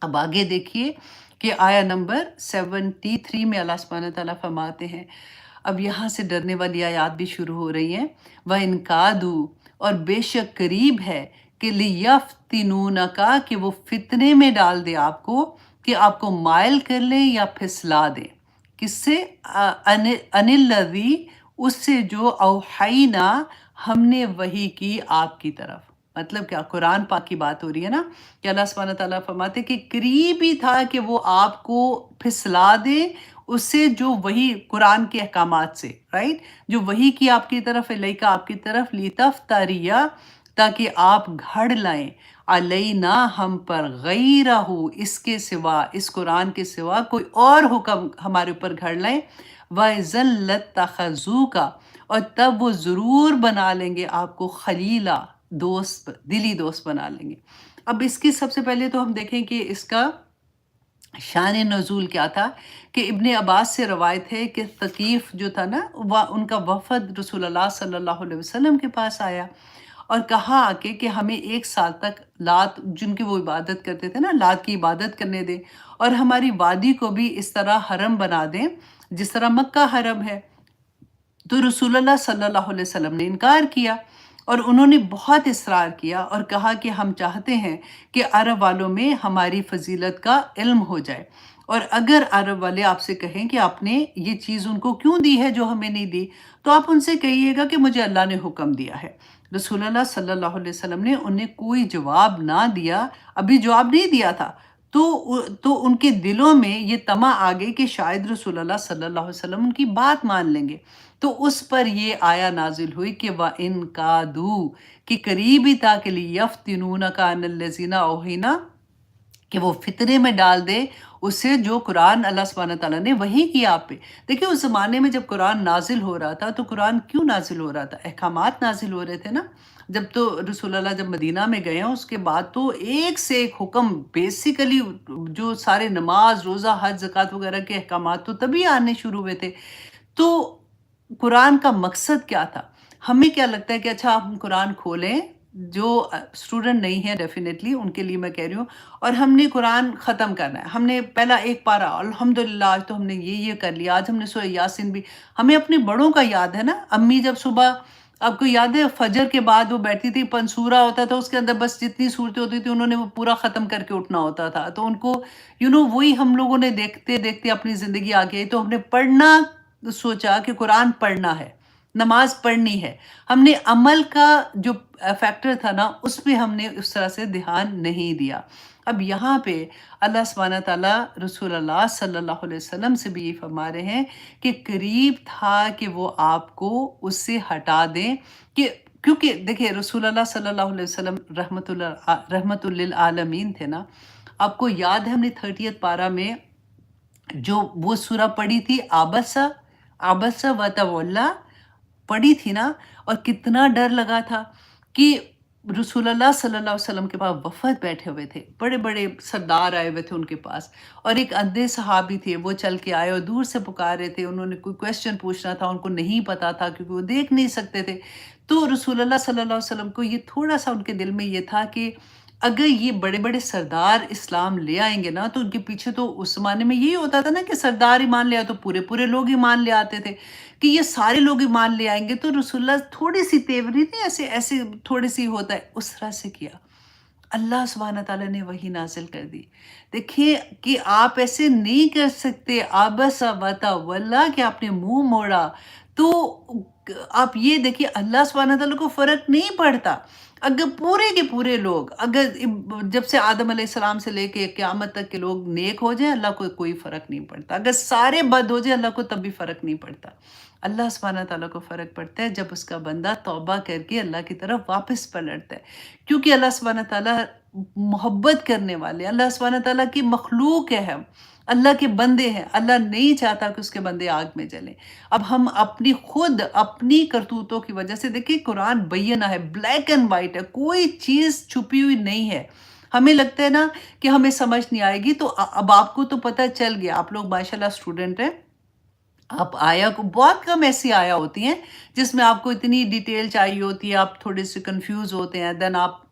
اب آگے دیکھیے کہ آیا نمبر 73 میں اللہ سبحانہ تعالیٰ فرماتے ہیں، اب یہاں سے ڈرنے والی آیات بھی شروع ہو رہی ہیں، وَإِن كَادُوا، اور بے شک قریب ہے کہ لِيَفْتِنُونَكَ، کہ وہ فتنے میں ڈال دے آپ کو، کہ آپ کو مائل کر لیں یا پھسلا دیں۔ کس سے؟ ان الذی، اس سے جو اوحینا، ہم نے وحی کی آپ کی طرف۔ مطلب کیا؟ قرآن پاک کی بات ہو رہی ہے نا، کہ اللہ سبحانہ تعالیٰ فرماتے کہ قریب ہی تھا کہ وہ آپ کو پھسلا دے اس سے جو وہی قرآن کے احکامات سے، رائٹ، جو وہی کی آپ کی طرف، الیکا آپ کی طرف، لیتفتریہ، تاکہ آپ گھڑ لائیں، علینا ہم پر، غیرہ اس کے سوا، اس قرآن کے سوا کوئی اور حکم ہمارے اوپر گھڑ لائیں، وَإِذًا لَاتَّخَذُوكَ، اور تب وہ ضرور بنا لیں گے آپ کو خلیلا، دوست، دلی دوست بنا لیں گے۔ اب اس کی سب سے پہلے تو ہم دیکھیں کہ اس کا شان نزول کیا تھا، کہ ابن عباس سے روایت ہے کہ ثقیف جو تھا نا، ان کا وفد رسول اللہ صلی اللہ علیہ وسلم کے پاس آیا اور کہا آ کے کہ ہمیں 1 سال تک لات، جن کی وہ عبادت کرتے تھے نا، لات کی عبادت کرنے دیں، اور ہماری وادی کو بھی اس طرح حرم بنا دیں جس طرح مکہ حرم ہے۔ تو رسول اللہ صلی اللہ علیہ وسلم نے انکار کیا، اور انہوں نے بہت اصرار کیا اور کہا کہ ہم چاہتے ہیں کہ عرب والوں میں ہماری فضیلت کا علم ہو جائے، اور اگر عرب والے آپ سے کہیں کہ آپ نے یہ چیز ان کو کیوں دی ہے جو ہمیں نہیں دی، تو آپ ان سے کہیے گا کہ مجھے اللہ نے حکم دیا ہے۔ رسول اللہ صلی اللہ علیہ وسلم نے انہیں کوئی جواب نہ دیا، ابھی جواب نہیں دیا تھا، تو ان کے دلوں میں یہ طمع آ گئی کہ شاید رسول اللہ صلی اللہ علیہ وسلم ان کی بات مان لیں گے، تو اس پر یہ آیا نازل ہوئی کہ وَإِن كَادُوا، کہ قریب ہی تھا کہ لِيَفْتِنُونَكَ عَنِ الَّذِينَ أَوْحَيْنَا، کہ وہ فتنے میں ڈال دے اس سے جو قرآن اللہ سبحانہ تعالیٰ نے وحی کیا آپ پہ۔ دیکھیں اس زمانے میں جب قرآن نازل ہو رہا تھا تو قرآن کیوں نازل ہو رہا تھا؟ احکامات نازل ہو رہے تھے نا۔ جب تو رسول اللہ جب مدینہ میں گئے ہیں، اس کے بعد تو ایک سے ایک حکم، بیسیکلی جو سارے نماز، روزہ، حج، زکوٰۃ وغیرہ کے احکامات تو تبھی آنے شروع ہوئے تھے۔ تو قرآن کا مقصد کیا تھا؟ ہمیں کیا لگتا ہے کہ اچھا ہم قرآن کھولیں، جو اسٹوڈنٹ نہیں ہے ڈیفینیٹلی ان کے لیے میں کہہ رہی ہوں، اور ہم نے قرآن ختم کرنا ہے، ہم نے پہلا ایک پارہ الحمدللہ آج تو ہم نے یہ کر لیا، آج ہم نے سورہ یاسین بھی، ہمیں اپنے بڑوں کا یاد ہے نا، امی جب صبح، آپ کو یاد ہے فجر کے بعد وہ بیٹھتی تھی، پنسورہ ہوتا تھا اس کے اندر، بس جتنی صورتیں ہوتی تھی انہوں نے وہ پورا ختم کر کے اٹھنا ہوتا تھا، تو ان کو وہی ہم لوگوں نے دیکھتے دیکھتے اپنی زندگی آگے آئی، تو ہم نے پڑھنا سوچا کہ قرآن پڑھنا ہے، نماز پڑھنی ہے، ہم نے عمل کا جو فیکٹر تھا نا اس پہ ہم نے اس طرح سے دھیان نہیں دیا۔ اب یہاں پہ اللہ سبحانہ تعالیٰ رسول اللہ صلی اللہ علیہ وسلم سے بھی یہ فرما رہے ہیں کہ قریب تھا کہ وہ آپ کو اس سے ہٹا دیں، کہ کیونکہ دیکھیں رسول اللہ صلی اللہ علیہ وسلم رحمت للعالمین تھے نا۔ آپ کو یاد ہے ہم نے 30 پارہ میں جو وہ سورہ پڑھی تھی، عبس وتولی پڑھی تھی نا، اور کتنا ڈر لگا تھا کہ رسول اللہ صلی اللہ علیہ وسلم کے پاس وفد بیٹھے ہوئے تھے، بڑے بڑے سردار آئے ہوئے تھے ان کے پاس، اور ایک اندھے صحابی تھے، وہ چل کے آئے اور دور سے پکار رہے تھے، انہوں نے کوئی کویسچن پوچھنا تھا، ان کو نہیں پتا تھا کیونکہ وہ دیکھ نہیں سکتے تھے۔ تو رسول اللہ صلی اللہ علیہ وسلم کو یہ تھوڑا سا ان کے دل میں یہ تھا کہ اگر یہ بڑے بڑے سردار اسلام لے آئیں گے نا، تو ان کے پیچھے تو اس زمانے میں یہی ہوتا تھا نا کہ سردار ایمان لے آئے تو پورے لوگ ایمان لے آتے تھے، کہ یہ سارے لوگ ایمان لے آئیں گے، تو رسول اللہ تھوڑی سی تیوری نہیں، ایسے تھوڑی سی ہوتا ہے اس طرح سے کیا۔ اللہ سبحانہ تعالیٰ نے وحی نازل کر دی۔ دیکھیے کہ آپ ایسے نہیں کر سکتے، عبس وتولی، کہ آپ نے منہ موڑا، تو آپ یہ دیکھیے اللہ سبحانہ تعالیٰ کو فرق نہیں پڑتا، اگر پورے کے پورے لوگ، اگر جب سے آدم علیہ السلام سے لے کے قیامت تک کے لوگ نیک ہو جائیں، اللہ کو کوئی فرق نہیں پڑتا، اگر سارے بد ہو جائیں اللہ کو تب بھی فرق نہیں پڑتا۔ اللہ سبحانہ تعالیٰ کو فرق پڑتا ہے جب اس کا بندہ توبہ کر کے اللہ کی طرف واپس پلٹتا ہے، کیونکہ اللہ سبحانہ تعالیٰ محبت کرنے والے، اللہ سبحانہ تعالیٰ کی مخلوق ہے ہم، اللہ کے بندے ہیں، اللہ نہیں چاہتا کہ اس کے بندے آگ میں جلیں۔ اب ہم اپنی کرتوتوں کی وجہ سے، دیکھیں قرآن بینہ ہے، بلیک اینڈ وائٹ ہے، کوئی چیز چھپی ہوئی نہیں ہے۔ ہمیں لگتا ہے نا کہ ہمیں سمجھ نہیں آئے گی، تو اب آپ کو تو پتہ چل گیا، آپ لوگ ماشاءاللہ اسٹوڈنٹ ہیں، آپ آیا کو بہت کم ایسی آیا ہوتی ہیں جس میں آپ کو اتنی ڈیٹیل چاہیے ہوتی ہے، آپ تھوڑے سے کنفیوز ہوتے ہیں، دین آپ